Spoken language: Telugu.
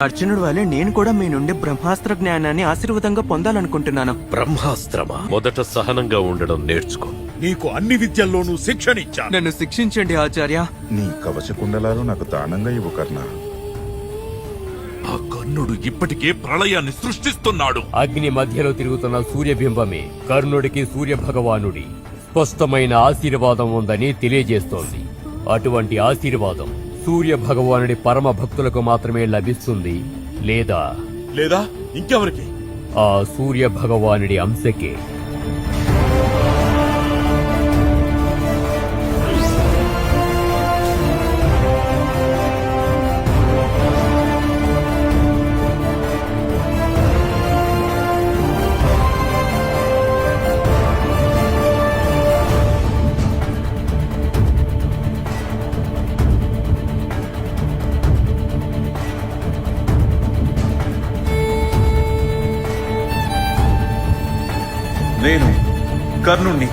అర్జునుడు వల్లే నేను కూడా మీ నుండి బ్రహ్మాస్త్ర జ్ఞానాన్ని ఆశీర్వాదంగా పొందాలనుకుంటున్నాను. బ్రహ్మాస్త్రమా? మొదట సహనంగా ఉండడం నేర్చుకో. నీకు అన్ని విద్యల్లోనూ శిక్షణిచ్చా. నన్ను శిక్షించండి ఆచార్య. నీ కవచ కుండలాలు నాకు దానంగా ఇవ్వు కర్ణ. ఆ కర్ణుడు ఇప్పటికే ప్రళయాన్ని సృష్టిస్తున్నాడు. అగ్ని మధ్యలో తిరుగుతున్న సూర్యబింబమే కర్ణుడికి సూర్యభగవానుడి స్పష్టమైన ఆశీర్వాదం ఉందని తెలియజేస్తోంది. అటువంటి ఆశీర్వాదం సూర్య భగవానుడి పరమ భక్తులకు మాత్రమే లభిస్తుంది, లేదా ఇంకెవరికి? ఆ సూర్య భగవానుడి అంశకే. నేను కర్ణుణ్ణి